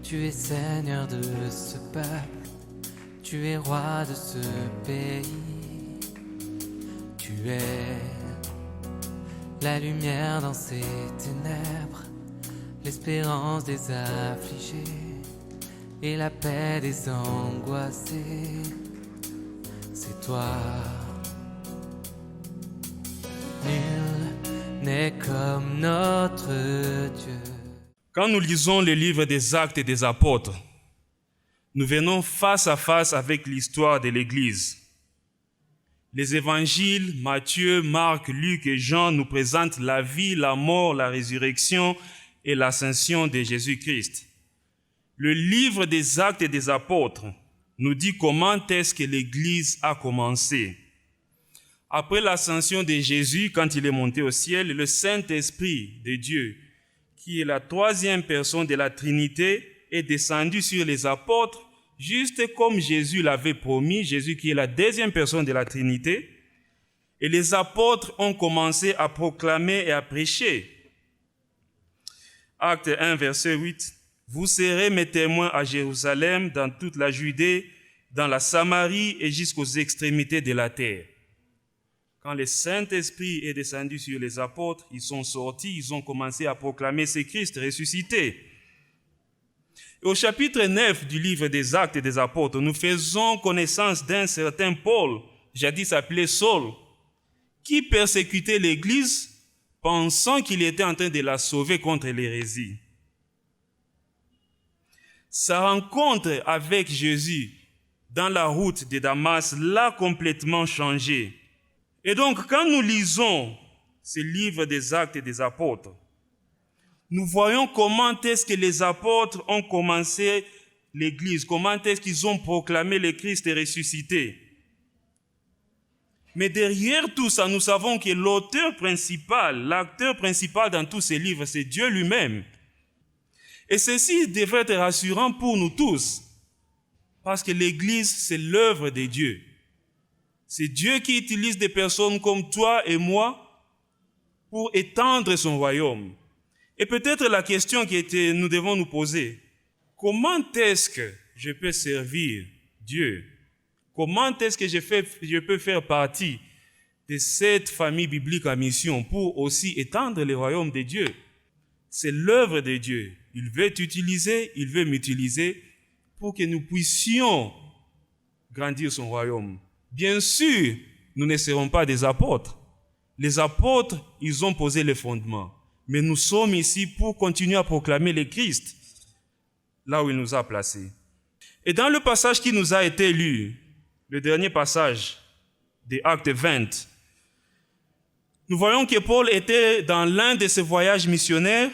Tu es Seigneur de ce peuple, tu es roi de ce pays. Tu es la lumière dans ces ténèbres, l'espérance des affligés et la paix des angoissés. C'est toi. Nul n'est comme notre Dieu. Quand nous lisons le livre des Actes des Apôtres, nous venons face à face avec l'histoire de l'Église. Les évangiles, Matthieu, Marc, Luc et Jean nous présentent la vie, la mort, la résurrection et l'ascension de Jésus-Christ. Le livre des Actes des Apôtres nous dit comment est-ce que l'Église a commencé. Après l'ascension de Jésus, quand il est monté au ciel, le Saint-Esprit de Dieu, qui est la troisième personne de la Trinité, est descendu sur les apôtres, juste comme Jésus l'avait promis, Jésus qui est la deuxième personne de la Trinité. Et les apôtres ont commencé à proclamer et à prêcher. Acte 1, verset 8. « Vous serez mes témoins à Jérusalem, dans toute la Judée, dans la Samarie et jusqu'aux extrémités de la terre. » Quand le Saint-Esprit est descendu sur les apôtres, ils sont sortis, ils ont commencé à proclamer ce Christ ressuscité. Et au chapitre 9 du livre des Actes des Apôtres, nous faisons connaissance d'un certain Paul, jadis appelé Saul, qui persécutait l'Église, pensant qu'il était en train de la sauver contre l'hérésie. Sa rencontre avec Jésus dans la route de Damas l'a complètement changé. Et donc, quand nous lisons ce livre des Actes des Apôtres, nous voyons comment est-ce que les apôtres ont commencé l'Église, comment est-ce qu'ils ont proclamé le Christ ressuscité. Mais derrière tout ça, nous savons que l'auteur principal, l'acteur principal dans tous ces livres, c'est Dieu lui-même. Et ceci devrait être rassurant pour nous tous, parce que l'Église, c'est l'œuvre de Dieu. C'est Dieu qui utilise des personnes comme toi et moi pour étendre son royaume. Et peut-être la question que nous devons nous poser, comment est-ce que je peux servir Dieu? Comment est-ce que je peux faire partie de cette famille biblique en mission pour aussi étendre le royaume de Dieu? C'est l'œuvre de Dieu. Il veut t'utiliser, il veut m'utiliser pour que nous puissions grandir son royaume. Bien sûr, nous ne serons pas des apôtres. Les apôtres, ils ont posé les fondements. Mais nous sommes ici pour continuer à proclamer le Christ, là où il nous a placés. Et dans le passage qui nous a été lu, le dernier passage des Actes 20, nous voyons que Paul était dans l'un de ses voyages missionnaires.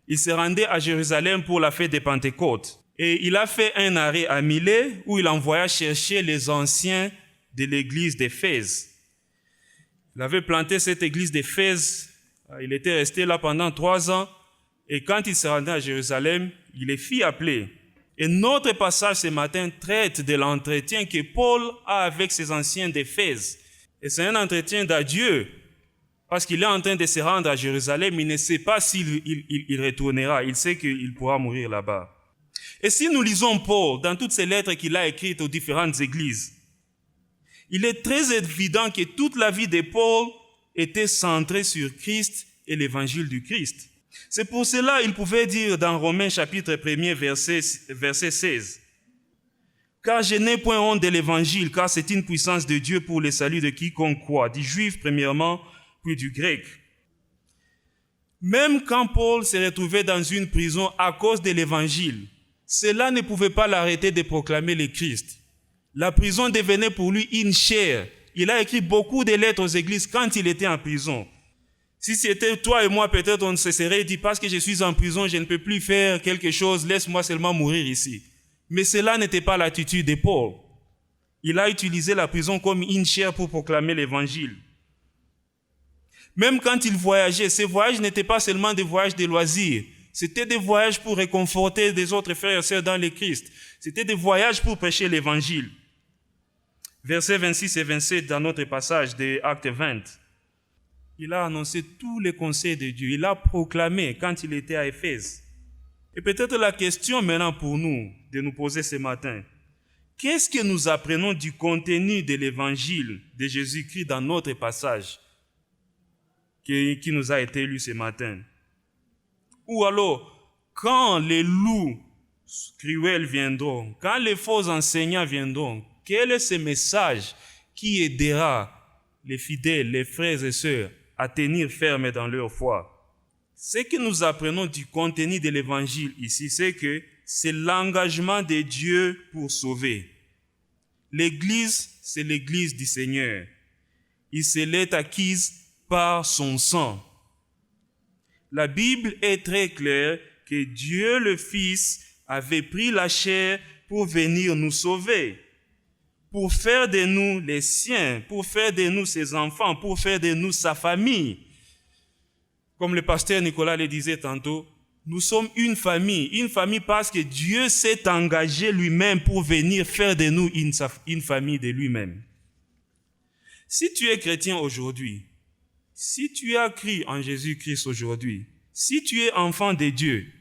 Il se rendait à Jérusalem pour la fête des Pentecôtes. Et il a fait un arrêt à Milet où il envoya chercher les anciens de l'église d'Éphèse. Il avait planté cette église d'Éphèse. Il était resté là pendant 3 ans. Et quand il se rendait à Jérusalem, il les fit appeler. Et notre passage ce matin traite de l'entretien que Paul a avec ses anciens d'Éphèse. Et c'est un entretien d'adieu. Parce qu'il est en train de se rendre à Jérusalem, il ne sait pas s'il retournera. Il sait qu'il pourra mourir là-bas. Et si nous lisons Paul dans toutes ces lettres qu'il a écrites aux différentes églises, il est très évident que toute la vie de Paul était centrée sur Christ et l'évangile du Christ. C'est pour cela qu'il pouvait dire dans Romains chapitre 1er verset 16, « Car je n'ai point honte de l'évangile, car c'est une puissance de Dieu pour le salut de quiconque croit, du juif premièrement, puis du grec. » Même quand Paul se retrouvait dans une prison à cause de l'évangile, cela ne pouvait pas l'arrêter de proclamer le Christ. La prison devenait pour lui une chair. Il a écrit beaucoup de lettres aux églises quand il était en prison. Si c'était toi et moi, peut-être on se serait dit, parce que je suis en prison, je ne peux plus faire quelque chose, laisse-moi seulement mourir ici. Mais cela n'était pas l'attitude de Paul. Il a utilisé la prison comme une chair pour proclamer l'évangile. Même quand il voyageait, ces voyages n'étaient pas seulement des voyages de loisirs. C'était des voyages pour réconforter des autres frères et sœurs dans le Christ. C'était des voyages pour prêcher l'évangile. Versets 26 et 27 dans notre passage des Actes 20. Il a annoncé tous les conseils de Dieu. Il a proclamé quand il était à Éphèse. Et peut-être la question maintenant pour nous, de nous poser ce matin, qu'est-ce que nous apprenons du contenu de l'évangile de Jésus-Christ dans notre passage qui nous a été lu ce matin? Ou alors, quand les loups cruels viendront, quand les faux enseignants viendront, quel est ce message qui aidera les fidèles, les frères et sœurs à tenir ferme dans leur foi? Ce que nous apprenons du contenu de l'évangile ici, c'est que c'est l'engagement de Dieu pour sauver. L'Église, c'est l'Église du Seigneur. Il se l'est acquise par son sang. La Bible est très claire que Dieu le Fils avait pris la chair pour venir nous sauver, pour faire de nous les siens, pour faire de nous ses enfants, pour faire de nous sa famille. Comme le pasteur Nicolas le disait tantôt, nous sommes une famille parce que Dieu s'est engagé lui-même pour venir faire de nous une famille de lui-même. Si tu es chrétien aujourd'hui, si tu as cru en Jésus-Christ aujourd'hui, si tu es enfant de Dieu,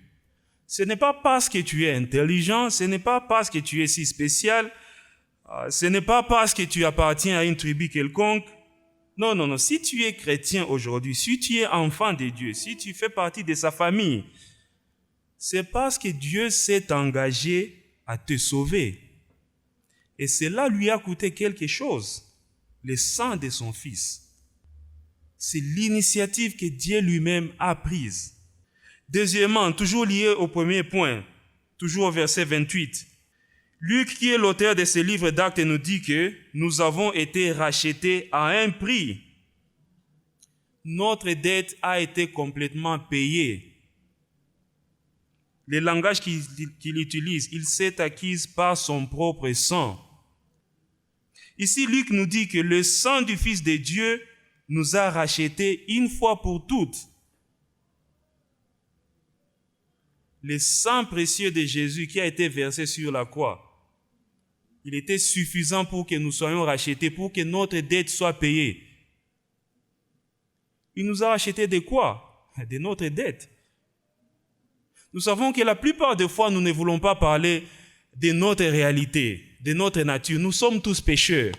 ce n'est pas parce que tu es intelligent, ce n'est pas parce que tu es si spécial, ce n'est pas parce que tu appartiens à une tribu quelconque. Non. Si tu es chrétien aujourd'hui, si tu es enfant de Dieu, si tu fais partie de sa famille, c'est parce que Dieu s'est engagé à te sauver. Et cela lui a coûté quelque chose, le sang de son Fils. C'est l'initiative que Dieu lui-même a prise. Deuxièmement, toujours lié au premier point, toujours au verset 28, Luc, qui est l'auteur de ce livre d'Actes, nous dit que nous avons été rachetés à un prix. Notre dette a été complètement payée. Le langage qu'il utilise, il s'est acquis par son propre sang. Ici, Luc nous dit que le sang du Fils de Dieu nous a rachetés une fois pour toutes. Le sang précieux de Jésus qui a été versé sur la croix, il était suffisant pour que nous soyons rachetés, pour que notre dette soit payée. Il nous a rachetés de quoi? De notre dette. Nous savons que la plupart des fois, nous ne voulons pas parler de notre réalité, de notre nature. Nous sommes tous pécheurs.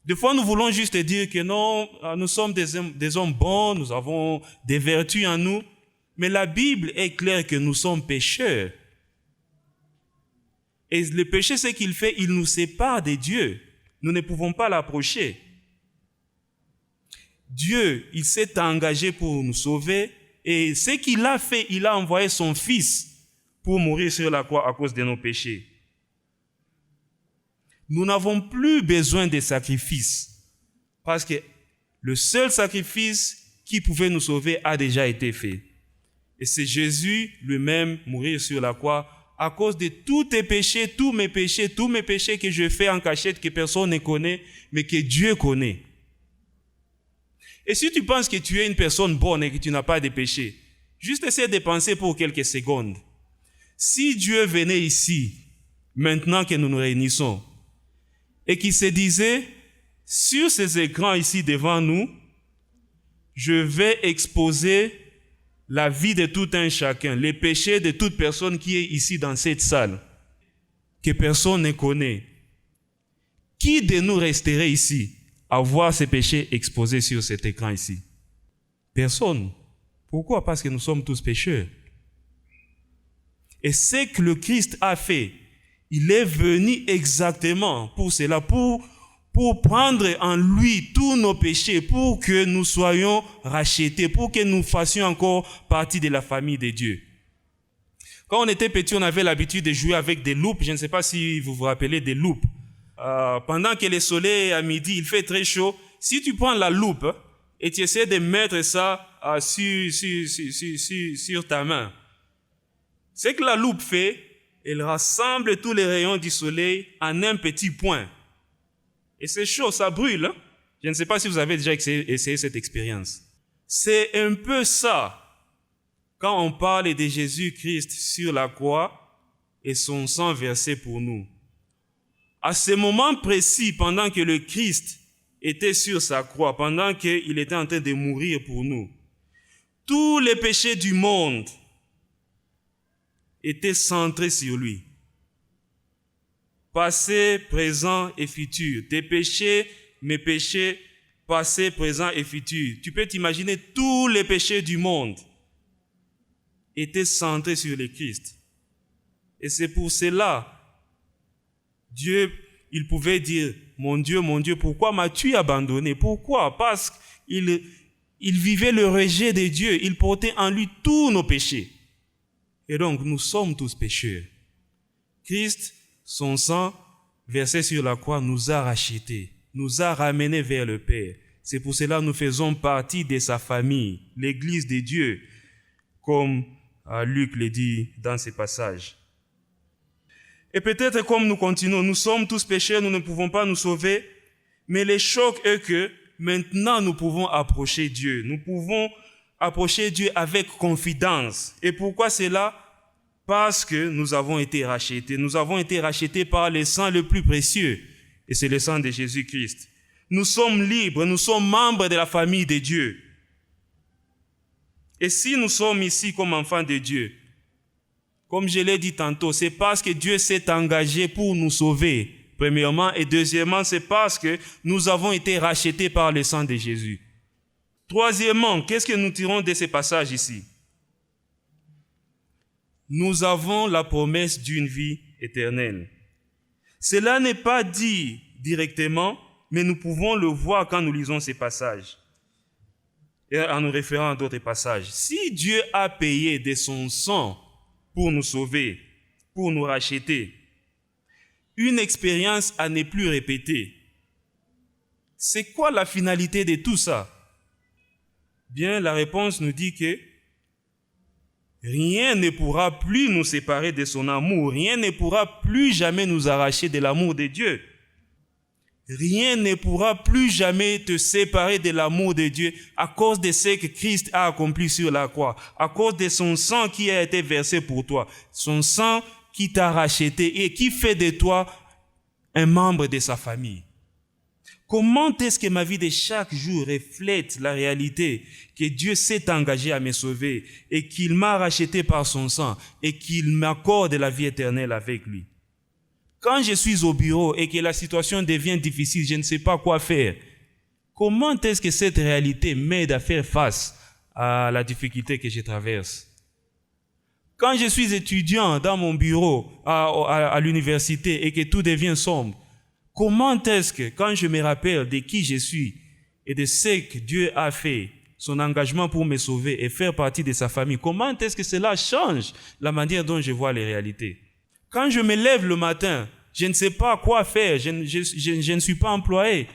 Des fois, nous voulons juste dire que non, nous sommes des hommes bons, nous avons des vertus en nous. Mais la Bible est claire que nous sommes pécheurs. Et le péché, ce qu'il fait, il nous sépare de Dieu. Nous ne pouvons pas l'approcher. Dieu, il s'est engagé pour nous sauver. Et ce qu'il a fait, il a envoyé son Fils pour mourir sur la croix à cause de nos péchés. Nous n'avons plus besoin de sacrifices. Parce que le seul sacrifice qui pouvait nous sauver a déjà été fait. Et c'est Jésus lui-même mourir sur la croix à cause de tous tes péchés, tous mes péchés que je fais en cachette, que personne ne connaît, mais que Dieu connaît. Et si tu penses que tu es une personne bonne et que tu n'as pas de péché, juste essaie de penser pour quelques secondes. Si Dieu venait ici, maintenant que nous nous réunissons, et qu'il se disait, sur ces écrans ici devant nous, je vais exposer la vie de tout un chacun, les péchés de toute personne qui est ici dans cette salle, que personne ne connaît. Qui de nous resterait ici à voir ces péchés exposés sur cet écran ici? Personne. Pourquoi? Parce que nous sommes tous pécheurs. Et ce que le Christ a fait, il est venu exactement pour cela, pour prendre en lui tous nos péchés, pour que nous soyons rachetés, pour que nous fassions encore partie de la famille de Dieu. Quand on était petit, on avait l'habitude de jouer avec des loupes. Je ne sais pas si vous vous rappelez des loupes. Pendant que le soleil à midi, il fait très chaud. Si tu prends la loupe et tu essaies de mettre ça sur ta main, ce que la loupe fait, elle rassemble tous les rayons du soleil en un petit point. Et c'est chaud, ça brûle. Hein? Je ne sais pas si vous avez déjà essayé cette expérience. C'est un peu ça quand on parle de Jésus-Christ sur la croix et son sang versé pour nous. À ce moment précis, pendant que le Christ était sur sa croix, pendant qu'il était en train de mourir pour nous, tous les péchés du monde était centré sur lui. Passé, présent et futur. Tes péchés, mes péchés, passé, présent et futur. Tu peux t'imaginer tous les péchés du monde étaient centrés sur le Christ. Et c'est pour cela, Dieu, il pouvait dire, mon Dieu, pourquoi m'as-tu abandonné? Pourquoi? Parce qu'il vivait le rejet de Dieu. Il portait en lui tous nos péchés. Et donc, nous sommes tous pécheurs. Christ, son sang, versé sur la croix, nous a rachetés, nous a ramenés vers le Père. C'est pour cela que nous faisons partie de sa famille, l'Église de Dieu, comme Luc le dit dans ses passages. Et peut-être comme nous continuons, nous sommes tous pécheurs, nous ne pouvons pas nous sauver, mais le choc est que maintenant nous pouvons approcher Dieu. Nous pouvons approcher Dieu avec confidence. Et pourquoi cela? Parce que nous avons été rachetés. Nous avons été rachetés par le sang le plus précieux, et c'est le sang de Jésus-Christ. Nous sommes libres, nous sommes membres de la famille de Dieu. Et si nous sommes ici comme enfants de Dieu, comme je l'ai dit tantôt, c'est parce que Dieu s'est engagé pour nous sauver, premièrement, et deuxièmement, c'est parce que nous avons été rachetés par le sang de Jésus. Troisièmement, qu'est-ce que nous tirons de ces passages ici? Nous avons la promesse d'une vie éternelle. Cela n'est pas dit directement, mais nous pouvons le voir quand nous lisons ces passages et en nous référant à d'autres passages. Si Dieu a payé de son sang pour nous sauver, pour nous racheter, une expérience à ne plus répéter, c'est quoi la finalité de tout ça? Bien, la réponse nous dit que rien ne pourra plus nous séparer de son amour. Rien ne pourra plus jamais nous arracher de l'amour de Dieu. Rien ne pourra plus jamais te séparer de l'amour de Dieu à cause de ce que Christ a accompli sur la croix, à cause de son sang qui a été versé pour toi, son sang qui t'a racheté et qui fait de toi un membre de sa famille. Comment est-ce que ma vie de chaque jour reflète la réalité que Dieu s'est engagé à me sauver et qu'il m'a racheté par son sang et qu'il m'accorde la vie éternelle avec lui? Quand je suis au bureau et que la situation devient difficile, je ne sais pas quoi faire. Comment est-ce que cette réalité m'aide à faire face à la difficulté que je traverse? Quand je suis étudiant dans mon bureau à l'université et que tout devient sombre, comment est-ce que, quand je me rappelle de qui je suis et de ce que Dieu a fait, son engagement pour me sauver et faire partie de sa famille, comment est-ce que cela change la manière dont je vois les réalités? Quand je me lève le matin, je ne sais pas quoi faire, je ne suis pas employé.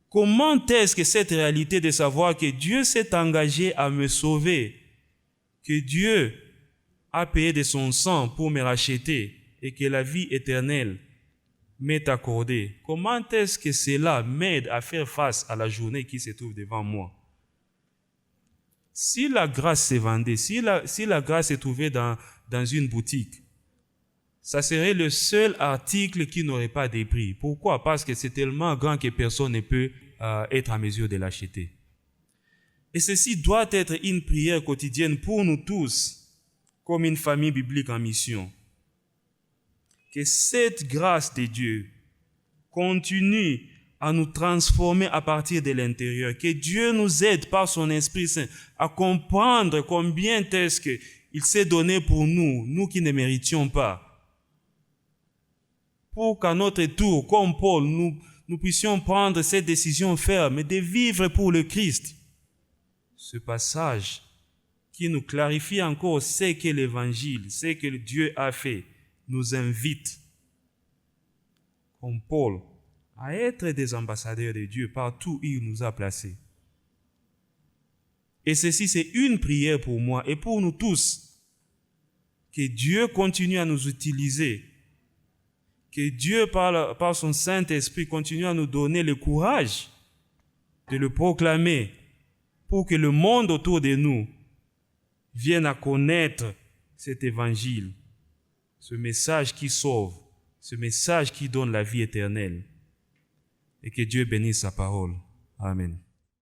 Comment est-ce que cette réalité de savoir que Dieu s'est engagé à me sauver, que Dieu a payé de son sang pour me racheter et que la vie éternelle m'est accordée, comment est-ce que cela m'aide à faire face à la journée qui se trouve devant moi? Si la grâce se vendait, si la grâce se trouvait dans une boutique, ça serait le seul article qui n'aurait pas de prix. Pourquoi? Parce que c'est tellement grand que personne ne peut être en mesure de l'acheter. Et ceci doit être une prière quotidienne pour nous tous, comme une famille biblique en mission. Que cette grâce de Dieu continue à nous transformer à partir de l'intérieur. Que Dieu nous aide par son Esprit Saint à comprendre combien est-ce qu'il s'est donné pour nous, nous qui ne méritions pas. Pour qu'à notre tour, comme Paul, nous puissions prendre cette décision ferme de vivre pour le Christ. Ce passage qui nous clarifie encore ce qu'est l'Évangile, ce que Dieu a fait, nous invite, comme Paul, à être des ambassadeurs de Dieu partout où il nous a placés. Et ceci, c'est une prière pour moi et pour nous tous. Que Dieu continue à nous utiliser. Que Dieu, par son Saint-Esprit, continue à nous donner le courage de le proclamer pour que le monde autour de nous vienne à connaître cet évangile, ce message qui sauve, ce message qui donne la vie éternelle. Et que Dieu bénisse sa parole. Amen.